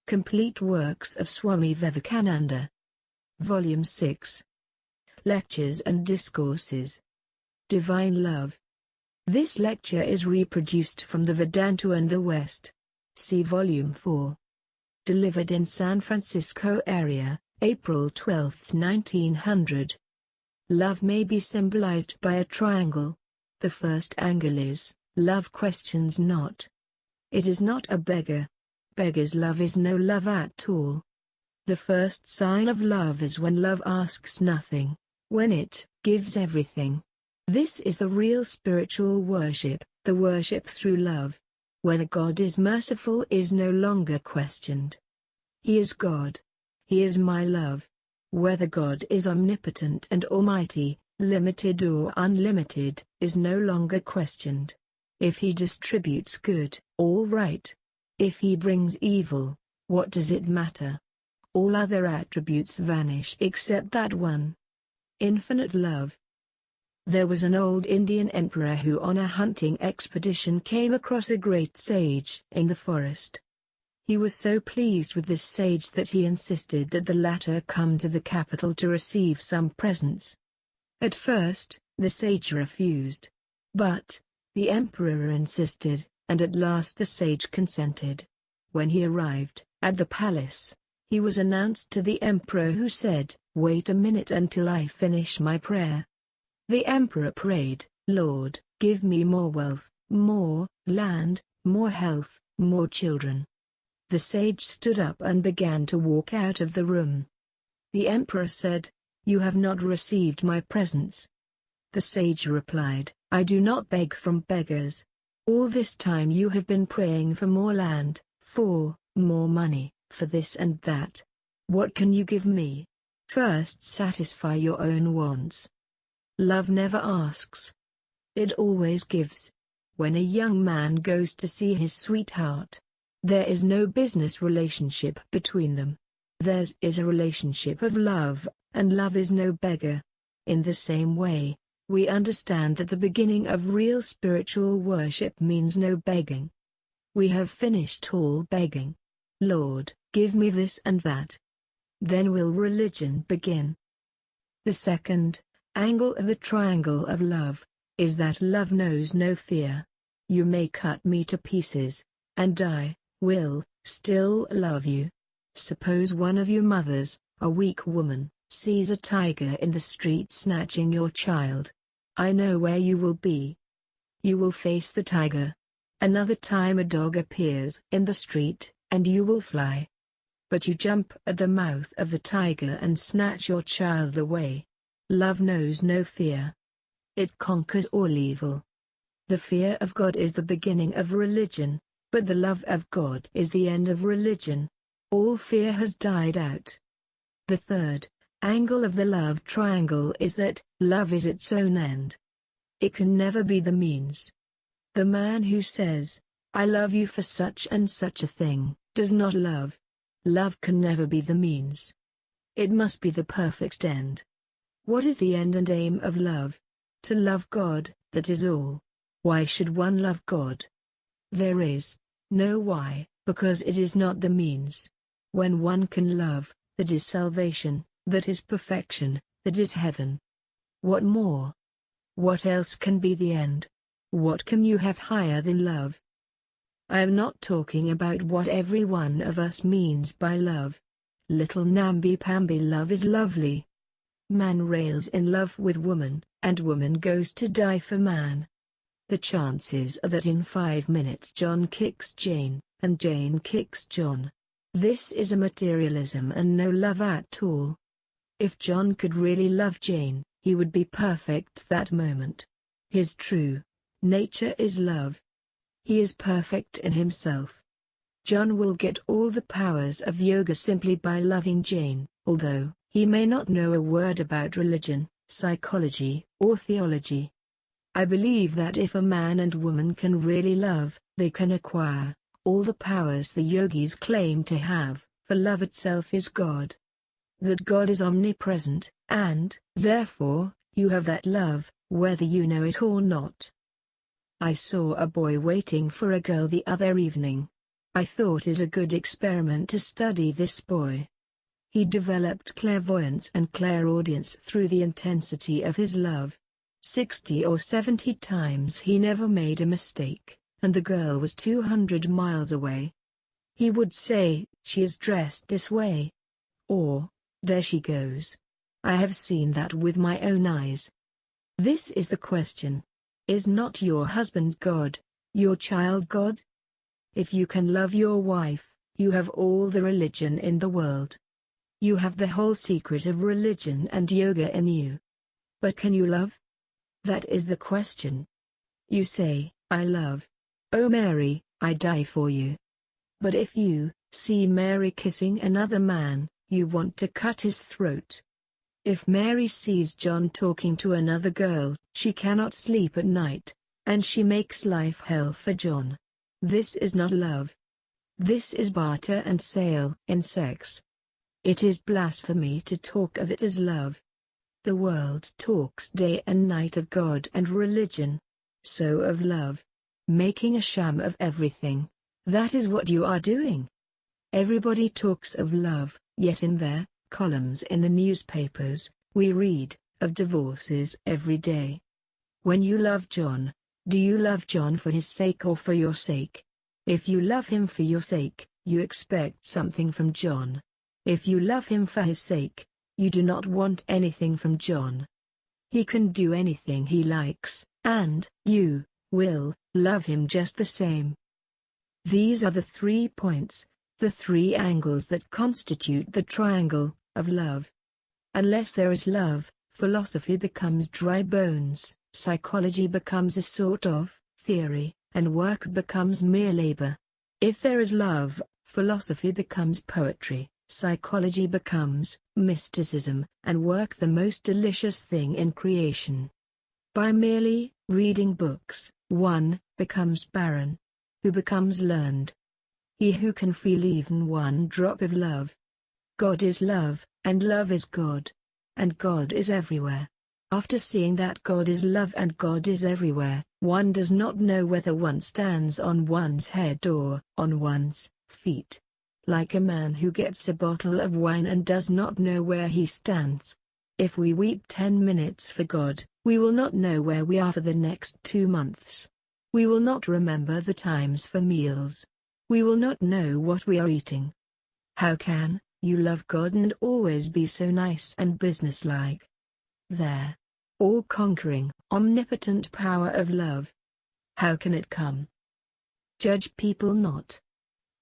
Complete Works of Swami Vivekananda. Volume 6. Lectures and Discourses. Divine Love. This lecture is reproduced from the Vedanta and the West. See Volume 4. Delivered in San Francisco area, April 12, 1900. Love may be symbolized by a triangle. The first angle is, love questions not. It is not a beggar. Beggar's love is no love at all. The first sign of love is when love asks nothing, when it gives everything. This is the real spiritual worship, the worship through love. Whether God is merciful is no longer questioned. He is God. He is my love. Whether God is omnipotent and almighty, limited or unlimited, is no longer questioned. If he distributes good, all right. If he brings evil, what does it matter? All other attributes vanish except that one. Infinite love. There was an old Indian emperor who on a hunting expedition came across a great sage in the forest. He was so pleased with this sage that he insisted that the latter come to the capital to receive some presents. At first, the sage refused. But the emperor insisted, and at last the sage consented. When he arrived at the palace, he was announced to the emperor, who said, "Wait a minute until I finish my prayer." The emperor prayed, "Lord, give me more wealth, more land, more health, more children." The sage stood up and began to walk out of the room. The emperor said, "You have not received my presents." The sage replied, "I do not beg from beggars. All this time you have been praying for more land, for more money, for this and that. What can you give me? First satisfy your own wants." Love never asks. It always gives. When a young man goes to see his sweetheart, there is no business relationship between them. Theirs is a relationship of love, and love is no beggar. In the same way, we understand that the beginning of real spiritual worship means no begging. We have finished all begging. Lord, give me this and that. Then will religion begin. The second angle of the triangle of love is that love knows no fear. You may cut me to pieces, and I will still love you. Suppose one of your mothers, a weak woman, sees a tiger in the street snatching your child. I know where you will be. You will face the tiger. Another time a dog appears in the street, and you will fly. But you jump at the mouth of the tiger and snatch your child away. Love knows no fear. It conquers all evil. The fear of God is the beginning of religion, but the love of God is the end of religion. All fear has died out. The third angle of the love triangle is that love is its own end. It can never be the means. The man who says, "I love you for such and such a thing," does not love. Love can never be the means. It must be the perfect end. What is the end and aim of love? To love God, that is all. Why should one love God? There is no why, because it is not the means. When one can love, that is salvation, that is perfection, that is heaven. What more? What else can be the end? What can you have higher than love? I am not talking about what every one of us means by love. Little namby-pamby love is lovely. Man rails in love with woman, and woman goes to die for man. The chances are that in 5 minutes John kicks Jane, and Jane kicks John. This is a materialism and no love at all. If John could really love Jane, he would be perfect that moment. His true nature is love. He is perfect in himself. John will get all the powers of yoga simply by loving Jane, although he may not know a word about religion, psychology, or theology. I believe that if a man and woman can really love, they can acquire all the powers the yogis claim to have, for love itself is God. That God is omnipresent, and, therefore, you have that love, whether you know it or not. I saw a boy waiting for a girl the other evening. I thought it a good experiment to study this boy. He developed clairvoyance and clairaudience through the intensity of his love. 60 or 70 times he never made a mistake, and the girl was 200 miles away. He would say, "She is dressed this way," or, "There she goes. I have seen that with my own eyes." This is the question. Is not your husband God, your child God? If you can love your wife, you have all the religion in the world. You have the whole secret of religion and yoga in you. But can you love? That is the question. You say, "I love. Oh Mary, I die for you." But if you see Mary kissing another man, you want to cut his throat. If Mary sees John talking to another girl, she cannot sleep at night, and she makes life hell for John. This is not love. This is barter and sale in sex. It is blasphemy to talk of it as love. The world talks day and night of God and religion. So of love. Making a sham of everything. That is what you are doing. Everybody talks of love, yet in their columns in the newspapers, we read of divorces every day. When you love John, do you love John for his sake or for your sake? If you love him for your sake, you expect something from John. If you love him for his sake, you do not want anything from John. He can do anything he likes, and you will love him just the same. These are the 3 points, the 3 angles that constitute the triangle of love. Unless there is love, philosophy becomes dry bones, psychology becomes a sort of theory, and work becomes mere labor. If there is love, philosophy becomes poetry, psychology becomes mysticism, and work the most delicious thing in creation. By merely reading books, one becomes barren. Who becomes learned? He who can feel even one drop of love. God is love, and love is God. And God is everywhere. After seeing that God is love and God is everywhere, one does not know whether one stands on one's head or on one's feet. Like a man who gets a bottle of wine and does not know where he stands. If we weep 10 minutes for God, we will not know where we are for the next 2 months. We will not remember the times for meals. We will not know what we are eating. How can you love God and always be so nice and businesslike? There. All-conquering, omnipotent power of love. How can it come? Judge people not.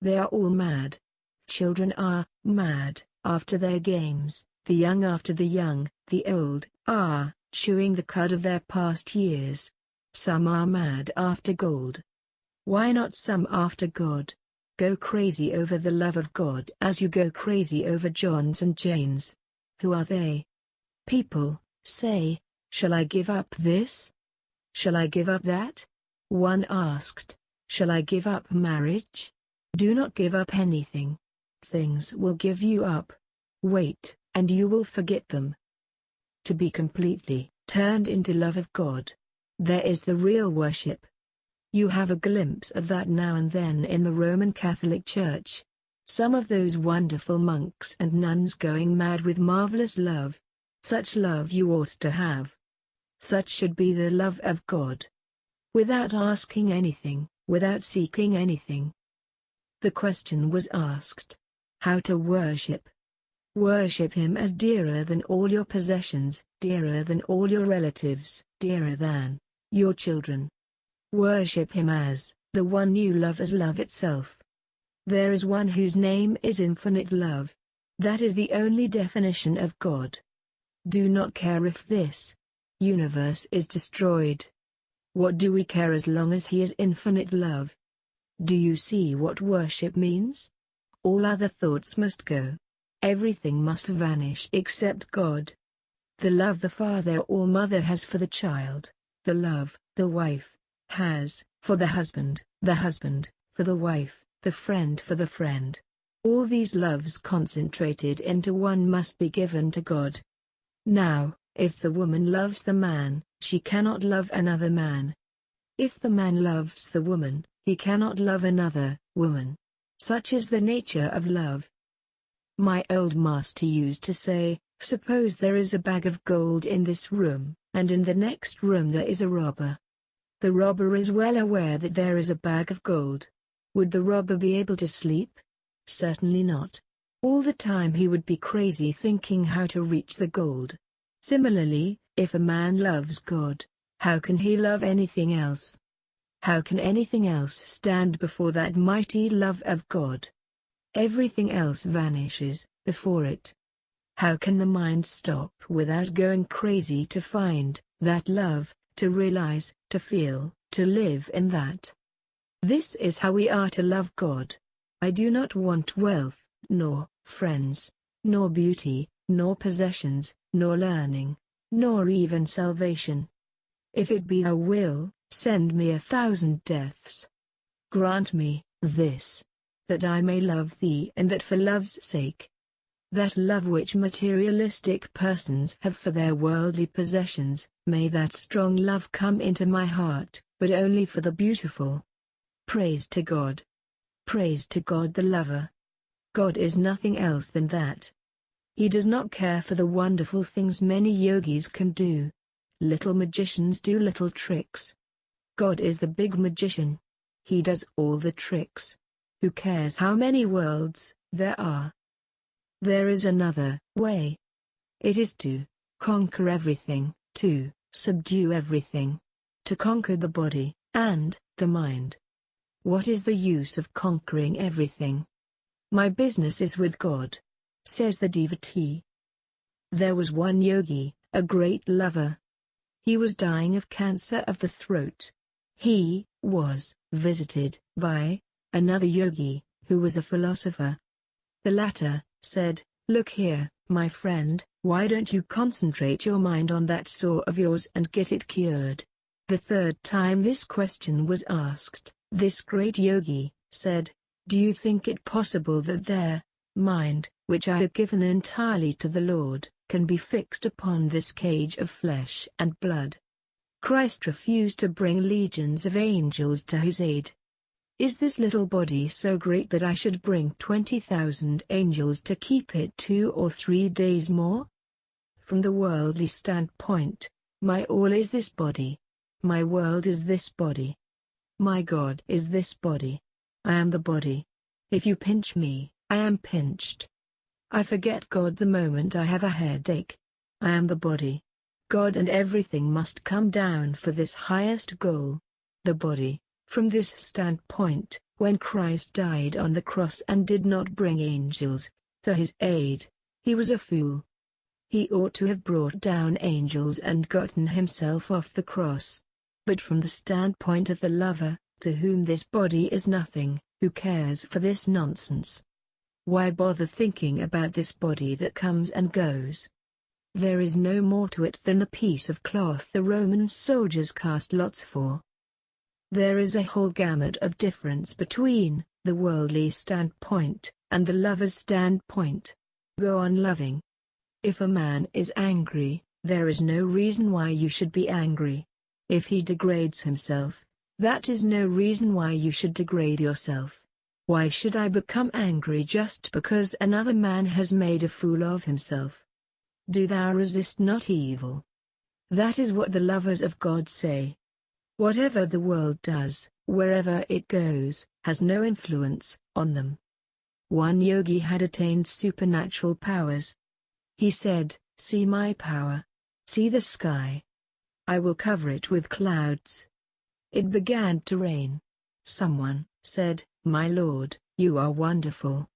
They are all mad. Children are mad after their games, the young after the young, the old are chewing the cud of their past years. Some are mad after gold. Why not some after God? Go crazy over the love of God as you go crazy over Johns and Janes. Who are they? People say, "Shall I give up this? Shall I give up that?" One asked, "Shall I give up marriage?" Do not give up anything. Things will give you up. Wait, and you will forget them. To be completely turned into love of God. There is the real worship. You have a glimpse of that now and then in the Roman Catholic Church. Some of those wonderful monks and nuns going mad with marvelous love. Such love you ought to have. Such should be the love of God. Without asking anything, without seeking anything. The question was asked. How to worship. Worship Him as dearer than all your possessions, dearer than all your relatives, dearer than your children. Worship Him as the one you love as love itself. There is one whose name is infinite love. That is the only definition of God. Do not care if this universe is destroyed. What do we care as long as He is infinite love? Do you see what worship means? All other thoughts must go. Everything must vanish except God. The love the father or mother has for the child, the love the wife has for the husband for the wife, the friend for the friend. All these loves concentrated into one must be given to God. Now, if the woman loves the man, she cannot love another man. If the man loves the woman, he cannot love another woman. Such is the nature of love. My old master used to say, suppose there is a bag of gold in this room, and in the next room there is a robber. The robber is well aware that there is a bag of gold. Would the robber be able to sleep? Certainly not. All the time he would be crazy thinking how to reach the gold. Similarly, if a man loves God, how can he love anything else? How can anything else stand before that mighty love of God? Everything else vanishes before it. How can the mind stop without going crazy to find that love, to realize, to feel, to live in that? This is how we are to love God. I do not want wealth, nor friends, nor beauty, nor possessions, nor learning, nor even salvation. If it be thy will, send me 1,000 deaths. Grant me this, that I may love thee, and that for love's sake. That love which materialistic persons have for their worldly possessions, may that strong love come into my heart, but only for the beautiful. Praise to God. Praise to God the lover. God is nothing else than that. He does not care for the wonderful things many yogis can do. Little magicians do little tricks. God is the big magician. He does all the tricks. Who cares how many worlds there are? There is another way. It is to conquer everything, to subdue everything, to conquer the body and the mind. What is the use of conquering everything? My business is with God, says the devotee. There was one yogi, a great lover. He was dying of cancer of the throat. He was visited by another yogi, who was a philosopher. The latter said, "Look here, my friend, why don't you concentrate your mind on that sore of yours and get it cured?" The third time this question was asked, this great yogi said, "Do you think it possible that their mind, which I have given entirely to the Lord, can be fixed upon this cage of flesh and blood? Christ refused to bring legions of angels to his aid. Is this little body so great that I should bring 20,000 angels to keep it 2 or 3 days more? From the worldly standpoint, my all is this body. My world is this body. My God is this body. I am the body. If you pinch me, I am pinched. I forget God the moment I have a headache. I am the body. God and everything must come down for this highest goal, the body. From this standpoint, when Christ died on the cross and did not bring angels to his aid, he was a fool. He ought to have brought down angels and gotten himself off the cross. But from the standpoint of the lover, to whom this body is nothing, who cares for this nonsense? Why bother thinking about this body that comes and goes? There is no more to it than the piece of cloth the Roman soldiers cast lots for. There is a whole gamut of difference between the worldly standpoint and the lover's standpoint. Go on loving. If a man is angry, there is no reason why you should be angry. If he degrades himself, that is no reason why you should degrade yourself. Why should I become angry just because another man has made a fool of himself? Do thou resist not evil. That is what the lovers of God say. Whatever the world does, wherever it goes, has no influence on them. One yogi had attained supernatural powers. He said, "See my power. See the sky. I will cover it with clouds." It began to rain. Someone said, "My Lord, you are wonderful.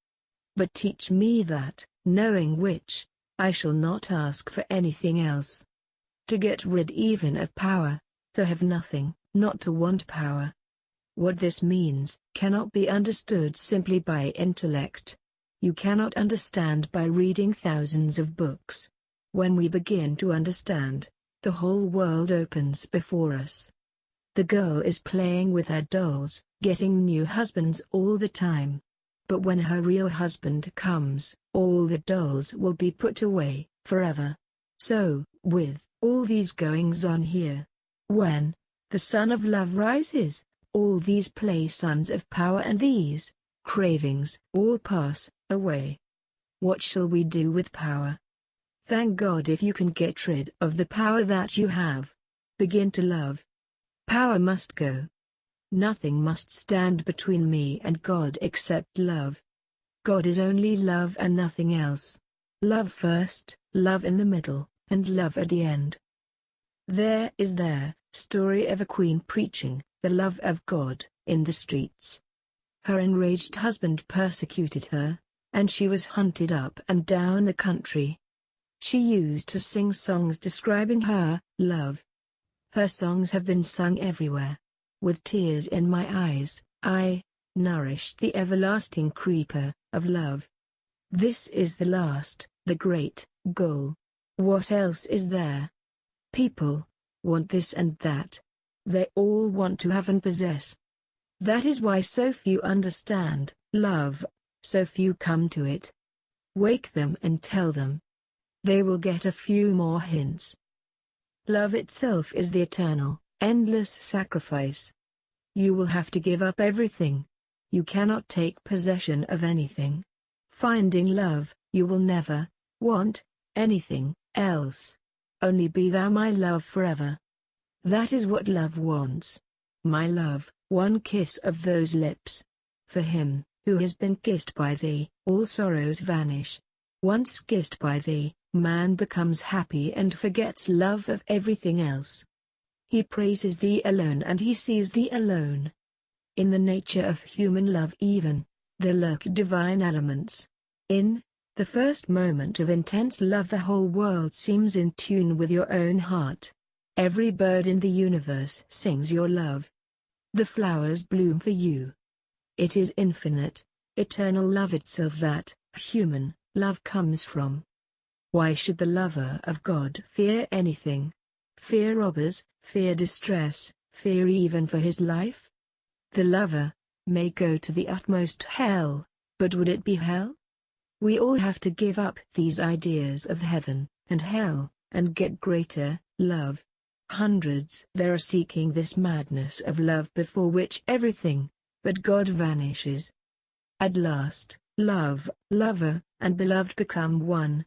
But teach me that, knowing which, I shall not ask for anything else. To get rid even of power, to have nothing, not to want power." What this means cannot be understood simply by intellect. You cannot understand by reading thousands of books. When we begin to understand, the whole world opens before us. The girl is playing with her dolls, getting new husbands all the time. But when her real husband comes, all the dolls will be put away, forever. So, with all these goings on here, when the sun of love rises, all these play sons of power and these cravings all pass away. What shall we do with power? Thank God if you can get rid of the power that you have. Begin to love. Power must go. Nothing must stand between me and God except love. God is only love and nothing else. Love first, love in the middle, and love at the end. There is the story of a queen preaching the love of God in the streets. Her enraged husband persecuted her, and she was hunted up and down the country. She used to sing songs describing her love. Her songs have been sung everywhere. With tears in my eyes, I nourished the everlasting creeper of love. This is the last, the great goal. What else is there? People want this and that. They all want to have and possess. That is why so few understand love, so few come to it. Wake them and tell them. They will get a few more hints. Love itself is the eternal, endless sacrifice. You will have to give up everything. You cannot take possession of anything. Finding love, you will never want anything else. Only be thou my love forever. That is what love wants. My love, one kiss of those lips. For him who has been kissed by thee, all sorrows vanish. Once kissed by thee, man becomes happy and forgets love of everything else. He praises thee alone and he sees thee alone. In the nature of human love even, there lurk divine elements. In the first moment of intense love the whole world seems in tune with your own heart. Every bird in the universe sings your love. The flowers bloom for you. It is infinite, eternal love itself that human love comes from. Why should the lover of God fear anything? Fear robbers, fear distress, fear even for his life? The lover may go to the utmost hell, but would it be hell? We all have to give up these ideas of heaven and hell, and get greater love. Hundreds there are seeking this madness of love before which everything but God vanishes. At last, love, lover, and beloved become one.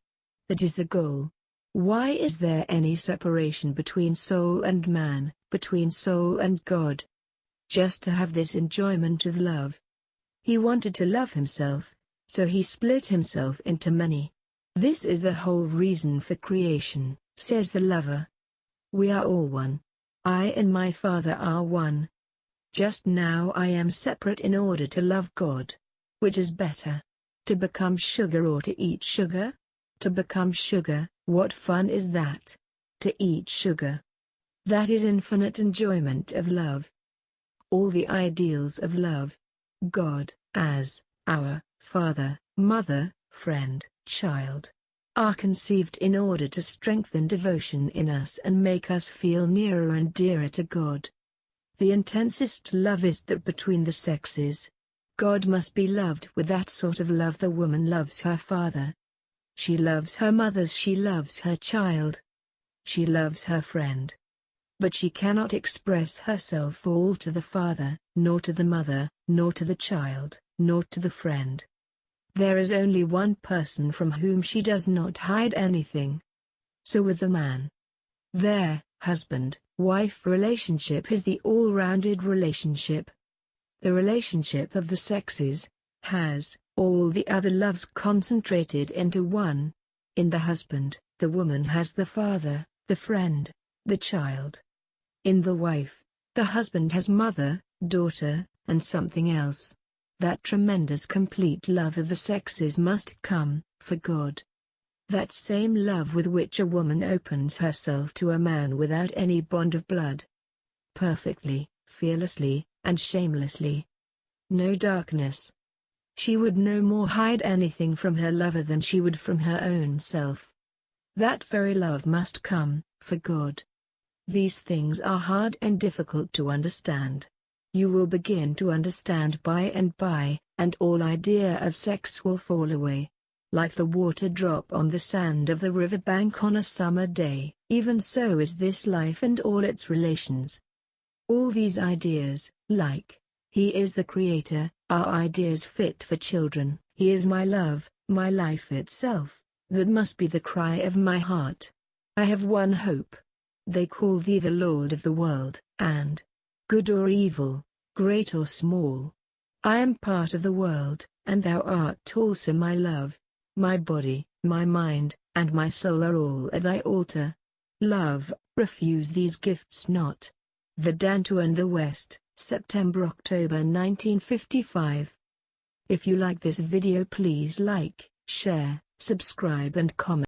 That is the goal. Why is there any separation between soul and man, between soul and God? Just to have this enjoyment of love. He wanted to love himself, so he split himself into many. This is the whole reason for creation, says the lover. We are all one. I and my Father are one. Just now I am separate in order to love God. Which is better? To become sugar or to eat sugar? To become sugar, what fun is that? To eat sugar. That is infinite enjoyment of love. All the ideals of love. God, as our Father, Mother, Friend, Child, are conceived in order to strengthen devotion in us and make us feel nearer and dearer to God. The intensest love is that between the sexes. God must be loved with that sort of love the woman loves her father. She loves her mother, she loves her child. She loves her friend. But she cannot express herself all to the father, nor to the mother, nor to the child, nor to the friend. There is only one person from whom she does not hide anything. So with the man. Their husband-wife relationship is the all-rounded relationship. The relationship of the sexes has all the other loves concentrated into one. In the husband, the woman has the father, the friend, the child. In the wife, the husband has mother, daughter, and something else. That tremendous complete love of the sexes must come, for God. That same love with which a woman opens herself to a man without any bond of blood. Perfectly, fearlessly, and shamelessly. No darkness. She would no more hide anything from her lover than she would from her own self. That very love must come, for God. These things are hard and difficult to understand. You will begin to understand by, and all idea of sex will fall away. Like the water drop on the sand of the river bank on a summer day, even so is this life and all its relations. All these ideas, like He is the creator, our ideas fit for children. He is my love, my life itself. That must be the cry of my heart. I have one hope. They call thee the Lord of the world, and, good or evil, great or small, I am part of the world, and thou art also my love. My body, my mind, and my soul are all at thy altar. Love, refuse these gifts not. Vedanta and the West, September-October 1955. If you like this video, please like, share, subscribe and comment.